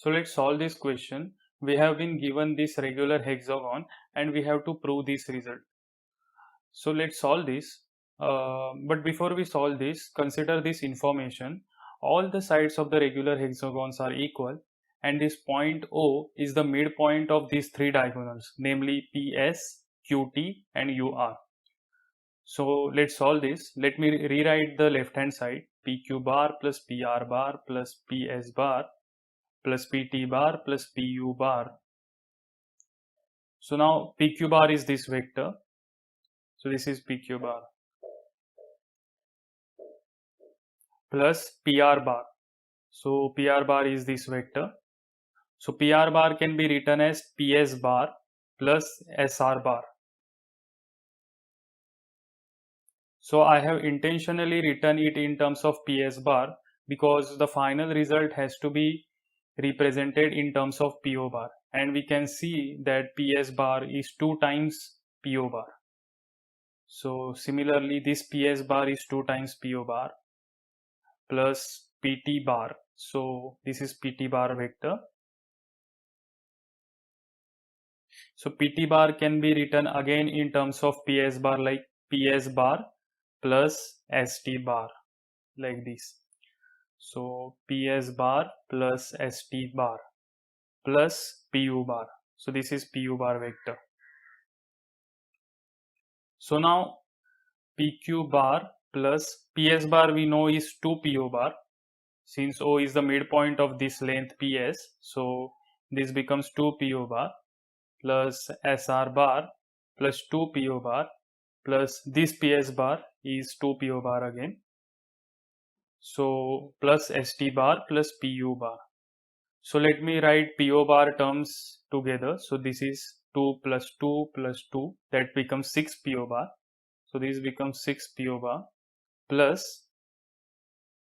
So let's solve this question. We have been given this regular hexagon and we have to prove this result. So let's solve this. But before we solve this, consider this information. All the sides of the regular hexagons are equal and this point O is the midpoint of these three diagonals, namely PS, QT and UR. So let's solve this. Let me rewrite the left hand side. PQ bar plus PR bar plus PS bar plus PT bar plus PU bar. So now PQ bar is this vector. So this is PQ bar plus PR bar. So PR bar is this vector. So PR bar can be written as PS bar plus SR bar. So I have intentionally written it in terms of PS bar because the final result has to be represented in terms of PO bar, and we can see that PS bar is 2 times PO bar. So similarly this PS bar is 2 times PO bar plus PT bar. So this is PT bar vector. So PT bar can be written again in terms of PS bar like PS bar plus ST bar like this. So PS bar plus ST bar plus PU bar. So this is PU bar vector. So now PQ bar plus PS bar we know is 2 PO bar. Since O is the midpoint of this length PS, so this becomes 2 PO bar plus SR bar plus 2 PO bar plus this PS bar is 2 PO bar again. So plus ST bar plus PU bar. So let me write PO bar terms together. So this is 2 plus 2 plus 2, that becomes 6 PO bar. So this becomes 6 PO bar plus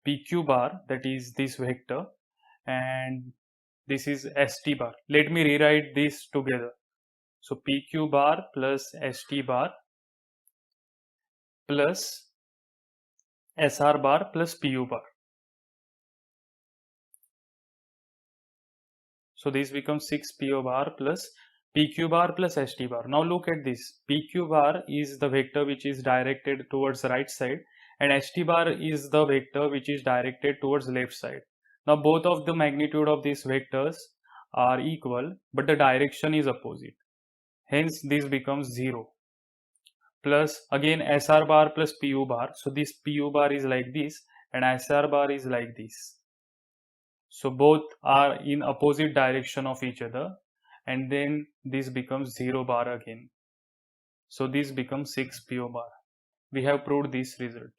PQ bar, that is this vector, and this is ST bar. Let me rewrite this together. So PQ bar plus ST bar plus SR bar plus PU bar. So this becomes 6 PO bar plus PQ bar plus ST bar. Now look at this. PQ bar is the vector which is directed towards the right side and ST bar is the vector which is directed towards left side. Now both of the magnitude of these vectors are equal but the direction is opposite. Hence this becomes 0. Plus again SR bar plus PU bar. So this PU bar is like this and SR bar is like this. So both are in opposite direction of each other and then this becomes 0 bar again. So this becomes 6 PO bar. We have proved this result.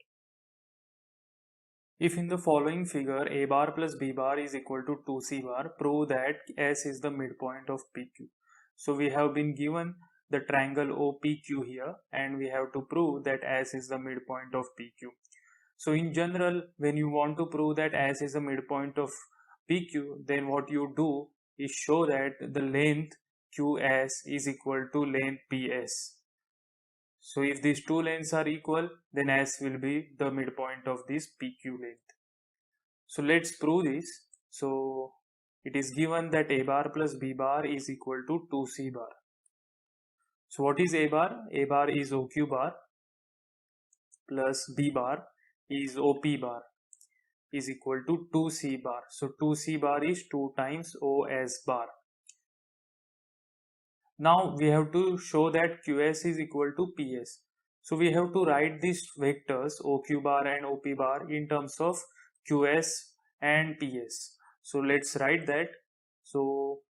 If in the following figure A bar plus B bar is equal to 2C bar, prove that S is the midpoint of PQ. So we have been given the triangle OPQ here and we have to prove that S is the midpoint of PQ. So in general, when you want to prove that S is the midpoint of PQ, then what you do is show that the length QS is equal to length PS. So if these two lengths are equal, then S will be the midpoint of this PQ length. So let's prove this. So it is given that A bar plus B bar is equal to 2C bar. So what is A bar? A bar is OQ bar plus B bar is OP bar is equal to 2C bar. So 2C bar is 2 times OS bar. Now we have to show that QS is equal to PS. So we have to write these vectors OQ bar and OP bar in terms of QS and PS. So let's write that. So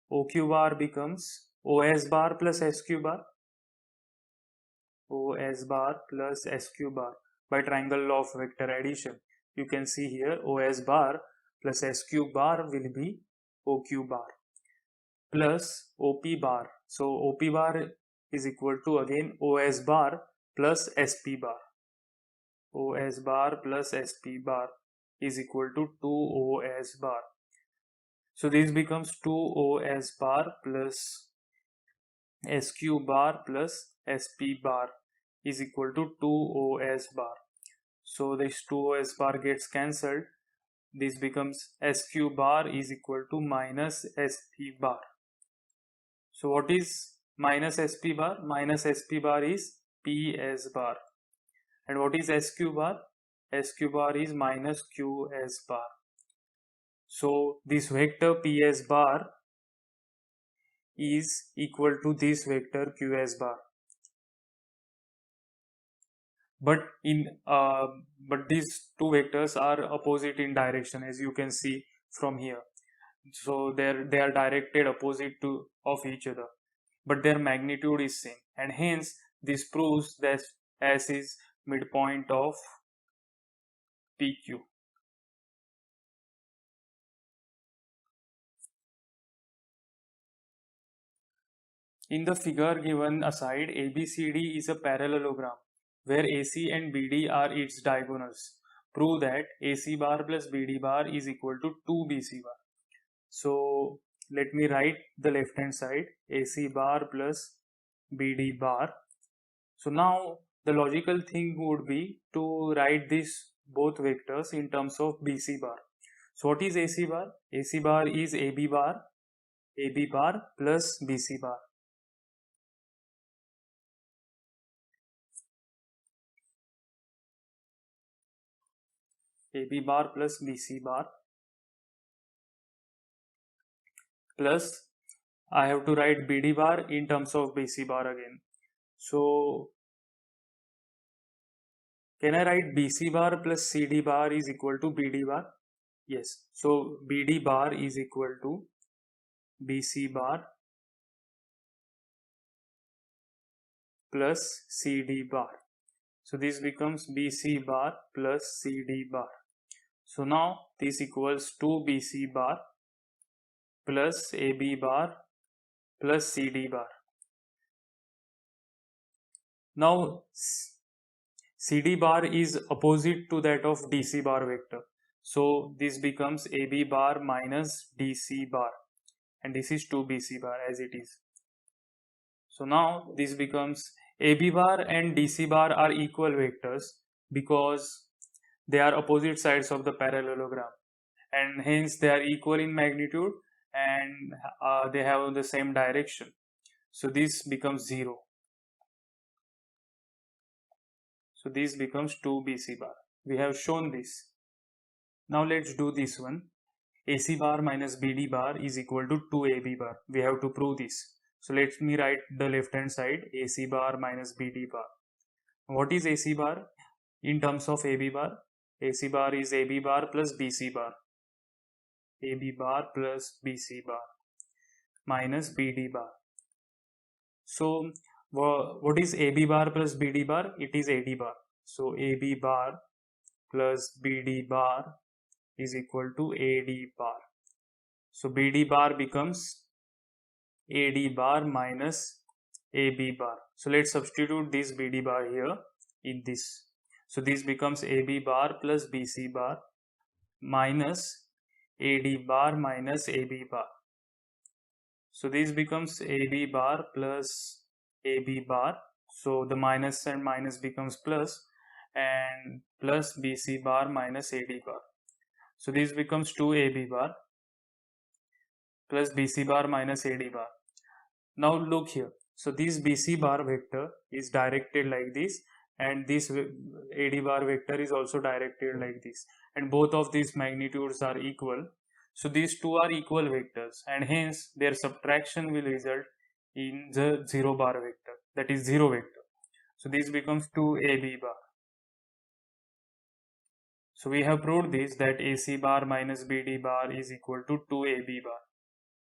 OQ bar becomes OS bar plus SQ bar. OS bar plus SQ bar by triangle law of vector addition. You can see here OS bar plus SQ bar will be OQ bar plus OP bar. So OP bar is equal to again OS bar plus SP bar. OS bar plus SP bar is equal to 2OS bar. So this becomes 2OS bar plus SQ bar plus SP bar is equal to 2OS bar. So this 2OS bar gets cancelled this becomes SQ bar is equal to minus SP bar. So what is minus SP bar? Minus SP bar is PS bar. And what is SQ bar? SQ bar is minus QS bar. So this vector PS bar is equal to this vector QS bar. But these two vectors are opposite in direction, as you can see from here. So they are directed opposite of each other, but their magnitude is same, and hence this proves that S is midpoint of PQ. In the figure given aside, ABCD is a parallelogram where AC and BD are its diagonals. Prove that AC bar plus BD bar is equal to 2BC bar. So let me write the left hand side, AC bar plus BD bar. So now the logical thing would be to write these both vectors in terms of BC bar. So what is AC bar? AC bar is AB bar plus BC bar. AB bar plus BC bar plus I have to write BD bar in terms of BC bar again. So can I write BC bar plus CD bar is equal to BD bar? Yes. So BD bar is equal to BC bar plus CD bar. So this becomes BC bar plus CD bar. So now this equals 2BC bar plus AB bar plus CD bar. Now CD bar is opposite to that of DC bar vector. So this becomes AB bar minus DC bar, and this is 2BC bar as it is. So now this becomes AB bar and DC bar are equal vectors because they are opposite sides of the parallelogram, and hence they are equal in magnitude and they have the same direction. So this becomes 0. So this becomes 2BC bar. We have shown this. Now let's do this one. AC bar minus BD bar is equal to 2AB bar. We have to prove this. So let me write the left hand side, AC bar minus BD bar. What is AC bar in terms of AB bar? AC bar is AB bar plus BC bar. AB bar plus BC bar minus BD bar. So what is AB bar plus BD bar? It is AD bar. So AB bar plus BD bar is equal to AD bar. So BD bar becomes AD bar minus AB bar. So let's substitute this BD bar here in this. So this becomes AB bar plus BC bar minus AD bar minus AB bar. So this becomes AB bar plus AB bar. So the minus and minus becomes plus, and plus BC bar minus AD bar. So this becomes 2AB bar plus BC bar minus AD bar. Now look here. So this BC bar vector is directed like this, and this AD bar vector is also directed like this, and both of these magnitudes are equal. So these two are equal vectors, and hence their subtraction will result in the 0 bar vector, that is 0 vector. So this becomes 2AB bar. So we have proved this, that AC bar minus BD bar is equal to 2AB bar.